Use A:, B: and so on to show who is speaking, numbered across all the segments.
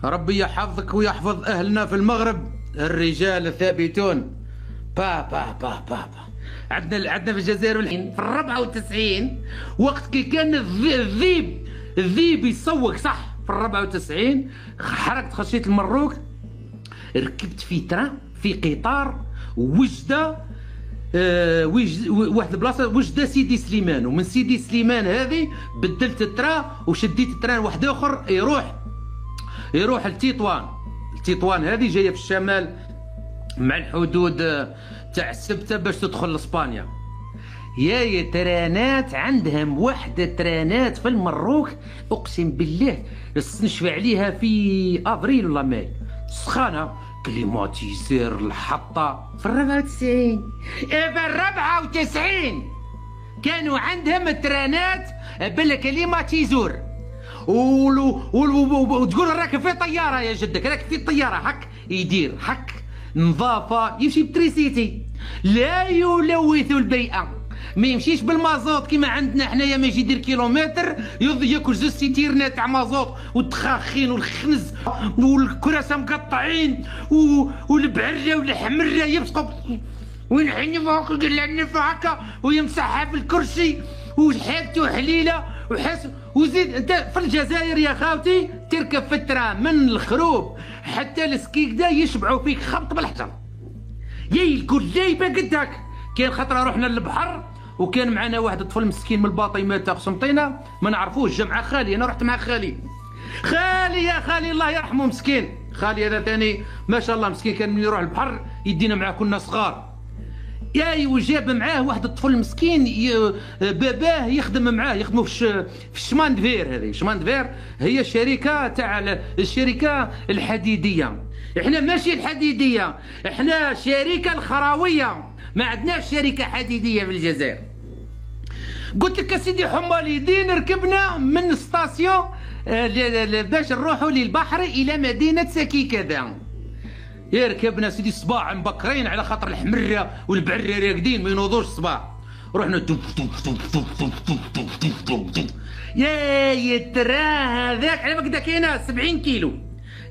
A: ربي يحفظك ويحفظ أهلنا في المغرب، الرجال الثابتون. با عندنا في الجزائر في 94 وقت كي كان الذيب يسوق صح. في 94 حركت خشيت المروك، ركبت في تران في قطار وجده واحد البلاصه وجده سيدي سليمان، ومن سيدي سليمان هذه بدلت التران وشديت التران واحد اخر يروح لتطوان. التطوان هذه جايه في الشمال مع الحدود تاع السبته باش تدخل لاسبانيا. يا ترانات عندهم واحدة ترانات في المروك اقسم بالله نشفع عليها في افريل ولا ماي، سخانه كليماتيزير الحطه. في 94 كانوا عندهم ترانات بالكليماتيزور وتقول راكب في طياره يا جدك، راكب في طياره هك يدير هك نظافه يمشي بتريسيتي لا يلوث البيئه، ما يمشيش بالمازوت كيما عندنا حنايا، ما يجي يدير كيلومتر ياكل زوج سيتيرنا تاع مازوت والتخاخين والخنز والكراسه مقطعين والبعره والحمره يبصقوا وينحني فوق النف هكا ويمسحها في الكرسي وحالته حليله وحس. وزيد انت في الجزائر يا خاوتي تركب في الترام من الخروب حتى السكيكدا يشبعوا فيك خبط بالحجر. ياي الكليبه قدك. كاين خطره رحنا للبحر وكان معنا واحد الطفل مسكين من الباطي مات قسمطينه ما نعرفوش، جا مع خالي، انا رحت مع خالي يا خالي الله يرحمه مسكين. خالي هذا ثاني ما شاء الله مسكين، كان من يروح البحر يدينا معاه كنا صغار. ياي وجاب معاه واحد الطفل مسكين باباه يخدم معاه، يخدموا في الشمان دفير. هذه شمان دفير هي الشركه تاع الشركه الحديديه. احنا ماشي الحديديه، احنا شركه الخراويه، ما عندناش شركه حديديه في الجزائر. قلت لك سيدي حماليدين ركبنا من ستاسيون باش نروحوا للبحر الى مدينه سكي كذا. يا ركبنا سيدي الصباح مبكرين على خاطر الحمره والبعره راقدين ما ينوضوش الصباح. رحنا يا ترى هذاك على بكدا كاينه 70 كيلو،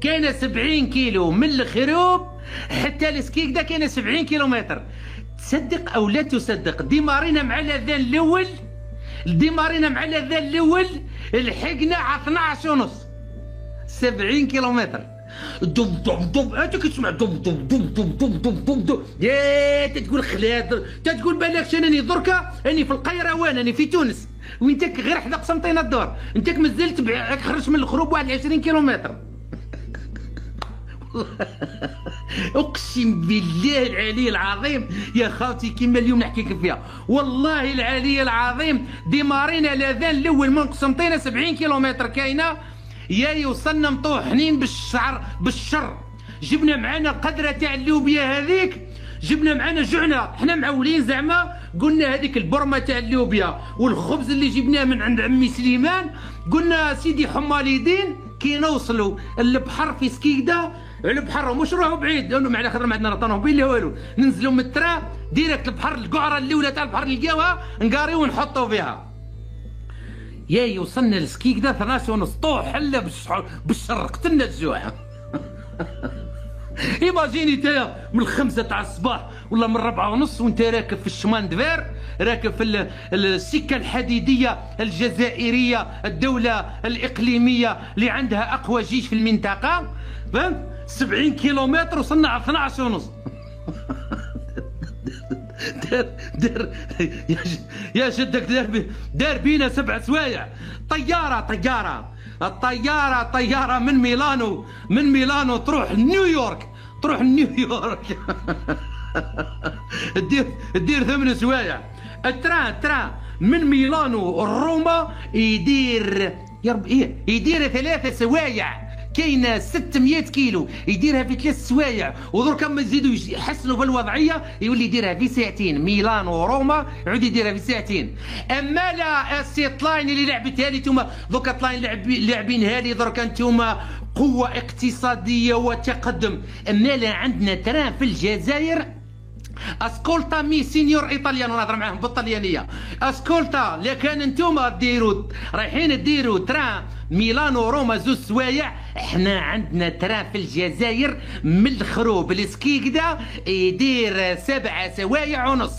A: كاينه 70 كيلو من الخروب حتى السكيكدا كاينه 70 كيلومتر. تصدق او لا تصدق ديمارينا مع الاذان الاول لحقنا على 12 ونص 70 كيلومتر. دب دب دب انت كتسمع دب دب دب دب دب دب دب دب يا تقول خلاد تقول بالك شناني دركا اني في القيروان اني في تونس وانت غير حدا قسنطينه الدور، انت مازلت خرجت من الخروب واحد 20 كيلومتر. اقسم بالله العلي العظيم يا خاوتي كيما اليوم نحكي لك فيها، والله العلي العظيم ديمارينا الاذان الاول من قسنطينه 70 كيلومتر كاينه. يا وصلنا مطوحنين بالشر جبنا معنا القدره تاع اللوبيا هذيك، جبنا معنا جوعنا حنا معولين زعما قلنا هذيك البرمه تاع اللوبيا والخبز اللي جبناه من عند عمي سليمان. قلنا سيدي حماليدين كي نوصلوا البحر في سكيكدا، البحر مش نروحوا بعيد لانه معنا خاطر ما عندنا طوموبيل لا والو، ننزلوا من الترا ديريكت البحر القعره الاولى تاع البحر نلقاوها نقاريو ونحطوا فيها. يا وصلنا لسكيكدا 12 ونص طوح حله بالشر قتلنا الجوع. ايماجيني تايا من 5 تاع الصباح ولا من 4 ونص وانت راكب في الشمان دفير، راكب في السكه الحديديه الجزائريه الدوله الاقليميه اللي عندها اقوى جيش في المنطقه، فهمت؟ 70 كيلومتر وصلنا على 12 ونص. دار يا جدك دار بينا 7 سوايع. طياره من ميلانو تروح نيويورك تدير 8 سوايع. التران من ميلانو روما يدير 3 سوايع، كاينه 600 كيلو يديرها في 3 سوايع، ودركا ما يزيدوا يحسنوا في الوضعيه يولي يديرها في ساعتين. ميلانو وروما يعود يديرها في ساعتين. اما لا السيت لاين اللي لعبتها لي نتوما دوكا طلاين لاعبينها لي دركا نتوما قوه اقتصاديه وتقدم. اما لا عندنا تران في الجزائر اسكولتا مي سينيور ايطاليانو، نهضر معاهم بالطليانيه. اسكولتا لا كان نتوما رايحين ديروا تران ميلانو روما 2 سوايع احنا عندنا تران في الجزائر من الخروب السكيكدا يدير 7 سوايع ونص.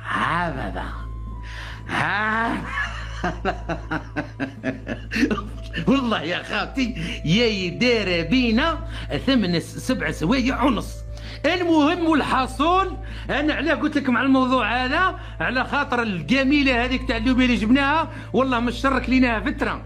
A: هذا والله يا خالتي يا يدير بينا 7 سوايع ونص. المهم والحصول انا علاه قلت لكم على الموضوع هذا على خاطر الجميله هذيك تاع اللوبيا اللي جبناها والله مش شرك ليناها فتره.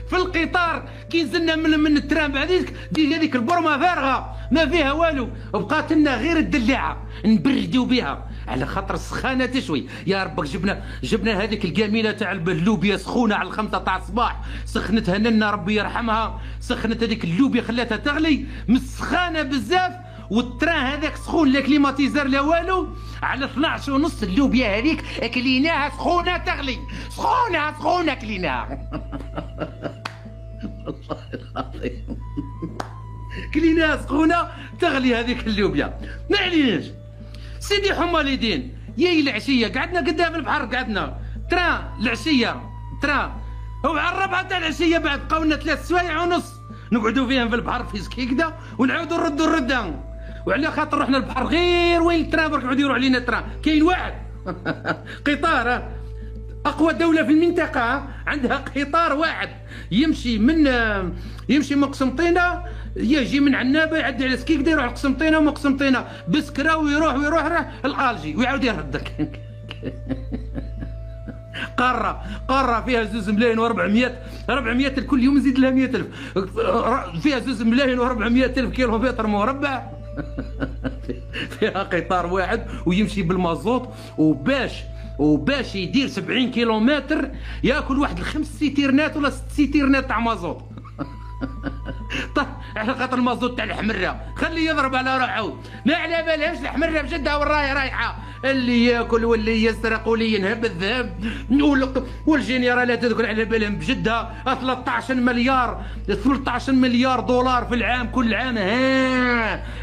A: في القطار كي نزلنا من الترام بعديك دي هذيك البرمه فارغه ما فيها والو، بقات لنا غير الدلاعه نبردوا بها على خاطر السخانه تشوي. يا ربك جبنا هذيك الجميله تاع اللوبيا سخونه على 5 تاع الصباح، سخنتها لنا ربي يرحمها، سخنت هذيك اللوبيا خلاتها تغلي مسخانه بزاف، والتران هذاك سخون لا كليماتيزر لا والو. على 12 ونص اللوبيا هذيك كليناها سخونه تغلي، سخونه كليناها. والله العظيم كليناها سخونه تغلي هذيك اللوبيا. ما عليناش سيدي حماليدين. ياي العشيه قعدنا قدام البحر، قعدنا تران العشيه تران وعلى 4 تاع العشيه بعد بقاولنا 3 سوايع ونص نقعدوا فيهم في البحر في سكيكدا ونعاودوا نردوا الرده. وعلى خاطر رحنا البحر غير وين التران برك يعود يروح علينا التران. كاين واحد قطار اقوى دوله في المنطقه عندها قطار واحد يمشي من قسنطينه، يجي من عنابه يعدي على سكيكدا يروح لقسنطينه ومن قسنطينه بسكره ويروح الالجي ويعاود يردك. قاره فيها 2 ملايين و400 كل يوم يزيد لها 100,000، فيها 2 ملايين و400 الف كيلومتر مربع. فيها قطار واحد ويمشي بالمازوت، وباش يدير 70 كيلومتر ياكل واحد 5 سيتيرنات ولا 6 سيتيرنات تاع مازوت. طيب على خاطر المازوت تاع الحمره خليه يضرب على روحه، ما على بالهمش الحمره بجدها والرايه رايحه، اللي ياكل واللي يسرق واللي ينهب الذهب والجنرالات هذوك على بالهم بجدها 13 مليار دولار في العام، كل عام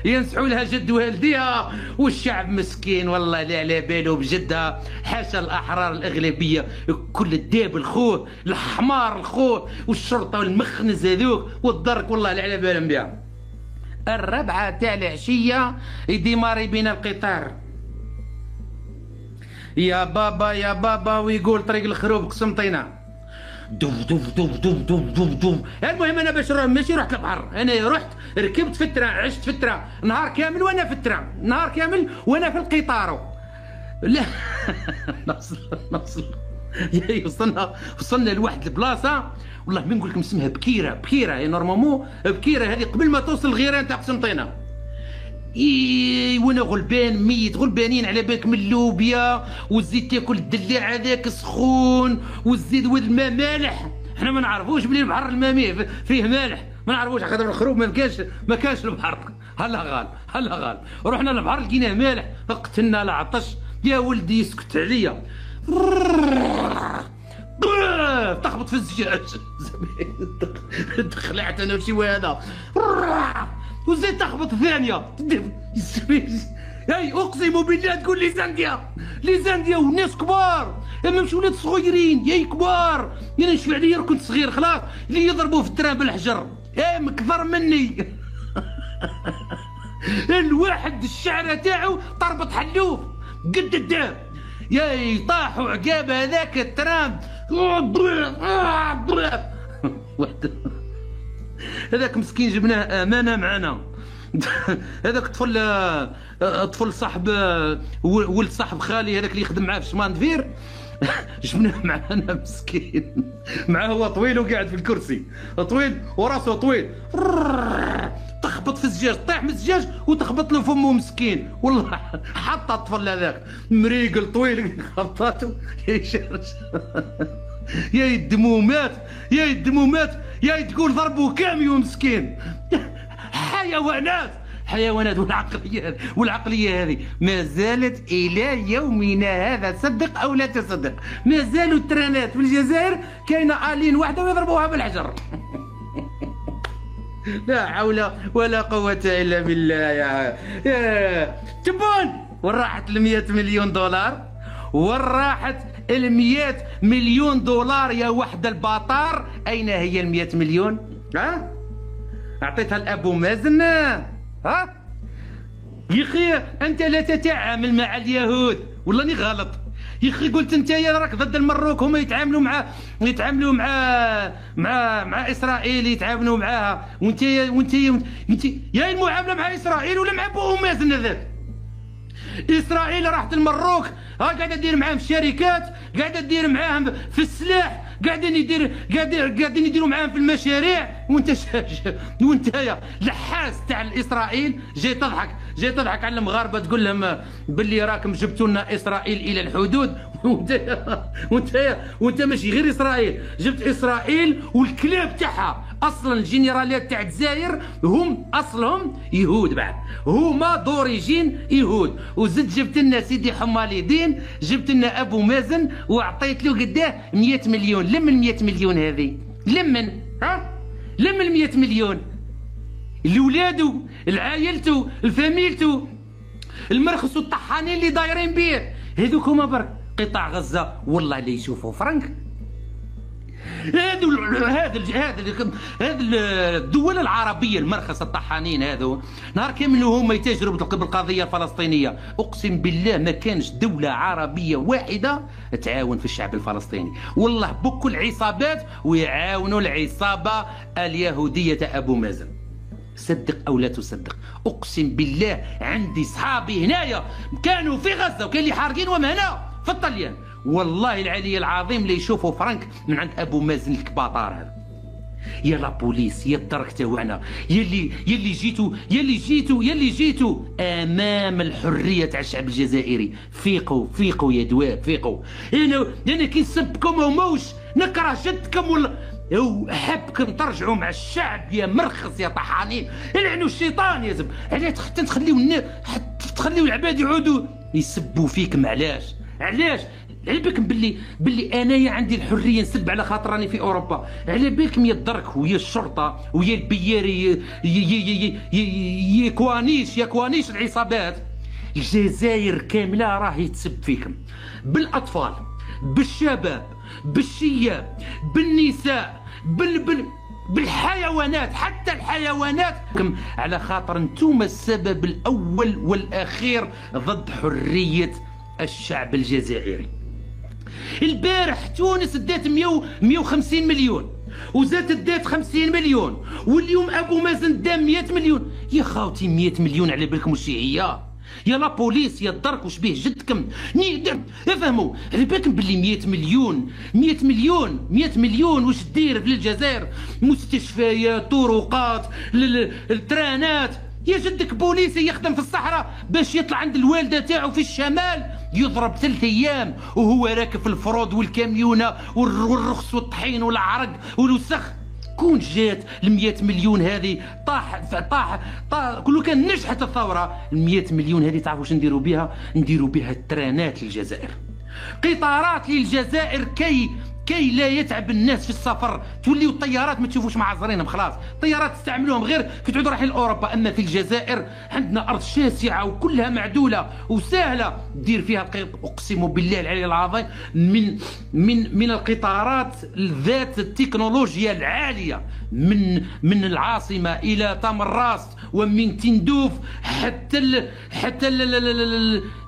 A: ينسحوا لها جد والديها، والشعب مسكين والله لا على باله بجدها. حاشا الاحرار الاغلبيه كل الداب الخوه الحمار الخوه والشرطه والمخنز هذوك والدرك والله لا على بالهم بها. 4 تاع العشيه يديماري بين القطار يا بابا ويقول طريق الخروب قسنطينه دوم. المهم انا باش ماشي رحت البحر، انا رحت ركبت في التران، عشت في التران نهار كامل وانا في التران، نهار كامل وانا في القطار. لا نوصل يا وصلنا لواحد البلاصه والله ما نقول لكم اسمها بكيره هي نورمالمون بكيره هذه قبل ما توصل الغيران تاع قسنطينه. وانا غلبان ميت، غلبانين على بالك من اللوبيا والزيت تاكل الدلاع هذاك سخون والزيت والماء مالح. احنا ما نعرفوش بلي البحر الماء فيه مالح، ما نعرفوش على خاطر الخروب ما كانش البحر. هلا غال رحنا للبحر لقيناه مالح، قتلنا العطش يا ولدي يسكت عليا. تخبط في الزجاج دخلعت انا وشي هذا وزيد تخبط الثانيه. هاي اقسم بالله تقول لي زانديا والناس كبار، اما مش ولاد صغيرين ياي كبار. انا نشفع عليا كنت صغير خلاص اللي يضربوا في التراب بالحجر مكثر مني. الواحد الشعره تاعو طربط حلوف قد الداب ياي طاحوا عقاب هذاك الترام. هذاك مسكين جبناه امانه معنا. هذاك طفل صاحب ولد صاحب خالي هذاك اللي يخدم معاه في شماندفير جبناه معنا مسكين. معاه هو طويل وقاعد في الكرسي طويل وراسه طويل، تخبط في الزجاج طيح من الزجاج وتخبط له فمه مسكين. والله حتى الطفل هذاك مريقل طويل خبطاته يا الدمومات يا تقول ضربوا كاميو مسكين. حيوانات والعقليه هذه ما زالت الى يومنا هذا، صدق او لا تصدق ما زالوا الترانات في الجزائر كاينه الين واحده ويضربوها بالحجر. لا حول ولا قوه الا بالله. يا تبون وين راحت ال 100 مليون دولار؟ وين راحت ال100 مليون دولار يا وحد البطار، أين هي ال100 مليون؟ ها؟ أعطيتها لأبو مازن؟ ها؟ يا اخي انت لا تتعامل مع اليهود، والله اني غلط يا اخي. قلت انت يا راك ضد المروك، هما يتعاملوا مع اسرائيل، يتعاملوا معاها، وانت يا المعامله مع اسرائيل ولا مع بو مازن هذاك؟ اسرائيل راحت المروك، ها قاعده دير معاهم في الشركات، قاعده دير معاهم في السلاح، قاعدين يديروا معاهم في المشاريع، وانت يا لحاس تاع اسرائيل جاي تضحك على المغاربه، تقول لهم باللي راكم جبتوا لنا اسرائيل الى الحدود، وانت ماشي غير اسرائيل، جبت اسرائيل والكلاب تاعها. اصلا الجنرالات تاع الجزائر هم اصلهم يهود، بعد هما دوريجين يهود، وزد جبت لنا سيدي حمالي الدين، جبت لنا ابو مازن وعطيت له قداه 100 مليون. لم ال 100 مليون هذه، لمن لم ال 100 مليون لولادو، لعائلتو، لفاميلتو، المرخص والطحانين اللي دايرين بيه هذوك هما برك. قطاع غزه والله لا يشوفوا فرنك. هذا الدول العربيه المرخص الطحانين هذو نهار كامل هما يتاجروا بالقضيه الفلسطينيه. اقسم بالله ما كانش دوله عربيه واحده تعاون في الشعب الفلسطيني، والله بكل عصابات ويعاونوا العصابه اليهوديه ابو مازن. صدق او لا تصدق، اقسم بالله عندي صحابي هنايا كانوا في غزه وكاين اللي حارقين وهم هنا في الطليان، والله العلي العظيم اللي يشوفوا فرنك من عند ابو مازن الكباطار هذا. يا لا بوليس، يا الدرك تاعنا، يلي جيتوا امام الحريه تاع الشعب الجزائري. فيقوا يا دواب، فيقوا. انا كي نسبكم وموش نكره جدكم ولا احبكم ترجعوا مع الشعب يا مرخص يا طحانين. العنوا الشيطان يا زب، علاش حتى تخليو العباد يعودوا يسبوا فيكم؟ علاش على بالكم باللي انايا عندي الحريه نسب على خاطر راني في اوروبا؟ على بالكم يا الدرك ويا الشرطه ويا البياري يا كوانيش العصابات الجزائر كامله راهي تسب فيكم، بالاطفال، بالشباب، بالشياب، بالنساء، بالحيوانات، حتى الحيوانات، على خاطر انتم السبب الاول والاخير ضد حريه الشعب الجزائري. البارح تونس دات 150 مليون، وزات دات 50 مليون، واليوم ابو مازن دا 100 مليون. يا خاوتي 100 مليون على بالكم واش هي؟ يا لا بوليس يا الدرك واش بيه جدكم؟ افهموا على بالكم باللي 100 مليون واش دير في الجزائر؟ مستشفيات، طرقات، الترانات. يا جدك بوليسي يخدم في الصحراء باش يطلع عند الوالده تاعو في الشمال يضرب 3 ايام وهو راكب في الفرود والكاميونه والرخص والطحين والعرق والوسخ. كون جات ال100 مليون هذه طاح كل كان نجحت الثوره، ال100 مليون هذه تعرفوا واش نديروا بها؟ نديروا بها الترانات للجزائر، قطارات للجزائر كي لا يتعب الناس في السفر، توليو الطيارات ما تشوفوش معزرينهم خلاص، الطيارات تستعملوهم غير كي تعودوا رايحين لاوروبا. اما في الجزائر عندنا ارض شاسعه وكلها معدوله وسهله دير فيها اقسم بالله العلي العظيم من القطارات ذات التكنولوجيا العاليه، من العاصمه الى تمراست ومن تندوف حتى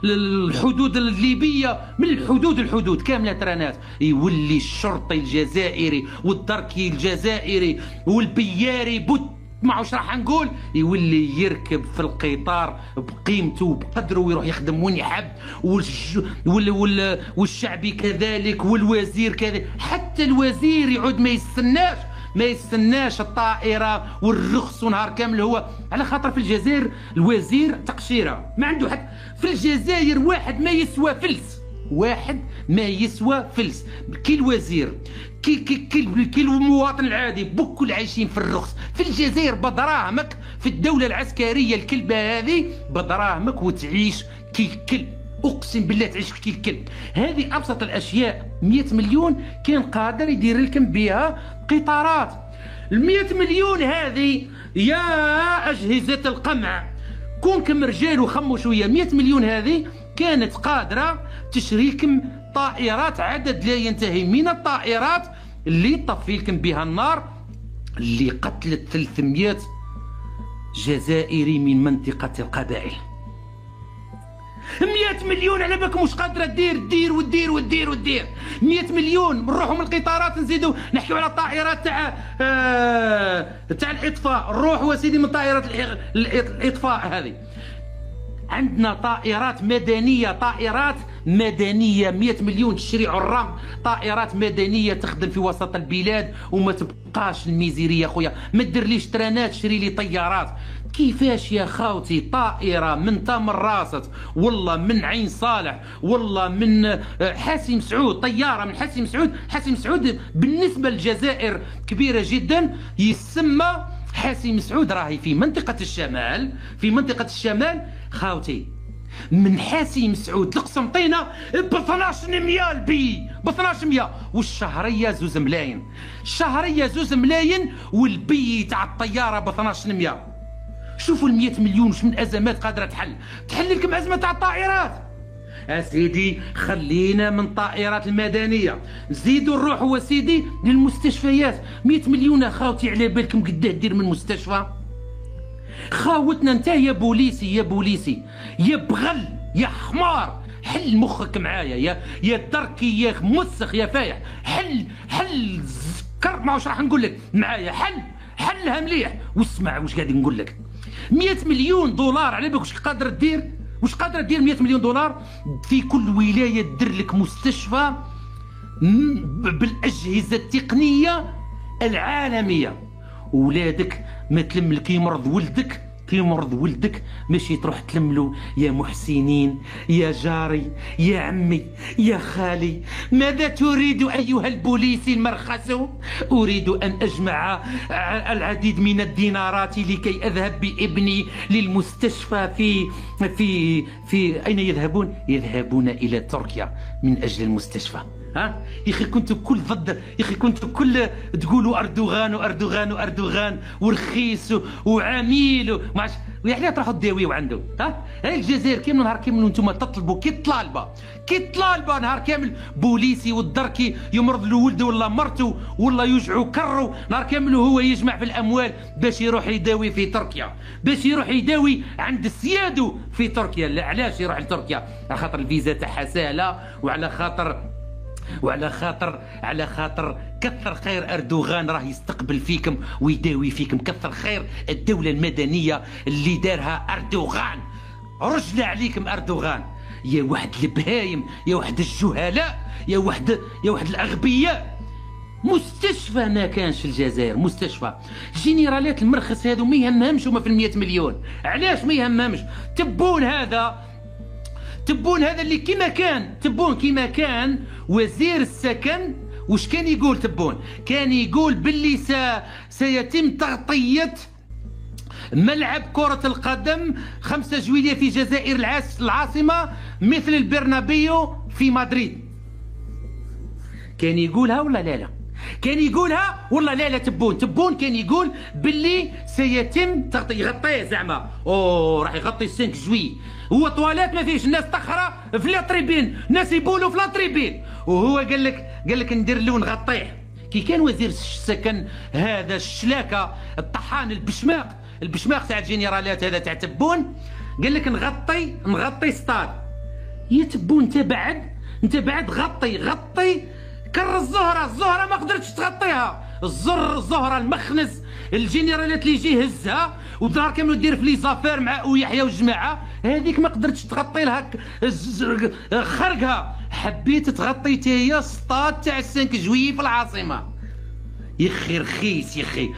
A: الحدود الليبيه، من الحدود كامله ترانات. يولي الشرطي الجزائري والدركي الجزائري والبياري ما عرفش راح نقول، يولي يركب في القطار بقيمته وبقدره ويروح يخدم وين يحب، والشعبي كذلك والوزير كذلك. حتى الوزير يعود ما يستناش الطائره والرخص ونهار كامل هو، على خاطر في الجزائر الوزير تقشيره ما عنده حد. في الجزائر واحد ما يسوى فلس، كي الوزير كي المواطن العادي بكل عايشين في الرخص. في الجزائر بدراهمك في الدوله العسكريه الكلبه هذه بدراهمك وتعيش كي الكلب، اقسم بالله تعيش كي الكلب. هذه ابسط الاشياء. 100 مليون كان قادر يدير لكم بها قطارات. ال100 مليون هذه يا اجهزه القمع كونكم رجال وخموا شويه، 100 مليون هذه كانت قادره تشري لكم الطائرات، عدد لا ينتهي من الطائرات اللي طفي لكم بها النار، اللي قتلت 300 جزائري من منطقة القبائل. 100 مليون على بالكم واش قادره دير ودير 100 مليون نروحوا من القطارات نزيدوا نحكيو على الطائرات تاع الاطفاء. نروحوا سيدي من طائرات الاطفاء هذه. عندنا طائرات مدنيه 100 مليون تشري عرام، طائرات مدنيه تخدم في وسط البلاد وما تبقاش الميزيريه خويا. ما ديرليش ترانات، شري لي طيارات. كيفاش يا خاوتي طائره من تامر راست والله من عين صالح والله من حاسم سعود، طياره من حاسم سعود بالنسبه للجزائر كبيره جدا، يسمى حاسم سعود راهي في منطقه الشمال خاوتي. من حاسم سعود لقسنطينه ب 1200 البي، ب 1200، والشهريه 2 ملايين، الشهريه 2 ملايين والبي تاع الطياره ب 1200. شوفوا ال 100 مليون وش من ازمات قادره تحل لكم ازمه تاع الطائرات. اسيدي خلينا من الطائرات المدنيه، نزيدوا نروحوا سيدي للمستشفيات. 100 مليون اخاوتي على بالكم قداه دير من مستشفى؟ خاوتنا انت يا بوليسي يا بغل يا حمار، حل مخك معايا يا دركي يا موسخ يا فايح. حل زكر ما واش راح نقول لك معايا، حلها مليح واسمع واش قاعد نقول لك. 100 مليون دولار على بالك واش قادر دير؟ 100 مليون دولار في كل ولايه دير لك مستشفى بالاجهزه التقنيه العالميه. ولادك ما تلم كيمرض ولدك ماشي تروح تلملو يا محسنين يا جاري يا عمي يا خالي. ماذا تريد ايها البوليسي المرخص؟ اريد ان اجمع العديد من الدينارات لكي اذهب بابني للمستشفى في اين يذهبون؟ يذهبون الى تركيا من اجل المستشفى. ها يا اخي كنتوا كل ضد، يا اخي كنتوا كل تقولوا اردوغان ورخيص وعميل وماش، ويعني تروحوا تداويو عنده. ها هاي الجزائر كامل نهار كامل وانتم تطلبوا كي طلالبه نهار كامل بوليسي والدركي يمرض له ولده ولا مرته ولا يوجعوا كرو نهار كامل وهو يجمع في الاموال باش يروح يداوي في تركيا، باش يروح يداوي عند السيادو في تركيا. لا علاش يروح لتركيا؟ على خاطر الفيزا تاعها سهله، وعلى خاطر كثر خير اردوغان راه يستقبل فيكم ويداوي فيكم. كثر خير الدوله المدنيه اللي دارها اردوغان. رجل عليكم اردوغان يا واحد البهايم، يا واحد الجهلاء، يا واحد الاغبياء. مستشفى ما كانش في الجزائر، مستشفى. جنرالات المرخص هذو ما يهمهمش هما في 100 مليون. علاش ما يهمهمش؟ تبون هذا اللي كيما كان وزير السكن. وش كان يقول تبون؟ كان يقول باللي سيتم تغطية ملعب كرة القدم 5 جويلية في جزائر العاصمة مثل البرنابيو في مدريد. كان يقولها ولا لا؟ كان يقولها ولا لا؟ تبون كان يقول باللي سيتم يغطيه زعما راح يغطي 5 جوي. هو طوالات ما فيش، الناس تخرى في لاطريبين، ناس يبولوا في لاطريبين، وهو قال لك ندير له نغطيه. كي كان وزير السكن هذا الشلاكه الطحان البشماق تاع الجنرالات هذا تاع تبون، قال لك نغطي ستاد. يا تبون انت بعد غطي كر الزهره ما قدرتش تغطيها. الزهره المخنز الجنرالات اللي يجي يهزها ودار كامل دير في لي زافير مع ويحيى والجماعه هذيك ما قدرتش تغطي لها خرقها. حبيت تغطي تاهي سطاد تاع 5 جويي في العاصمه. يا اخي رخيص يا اخي.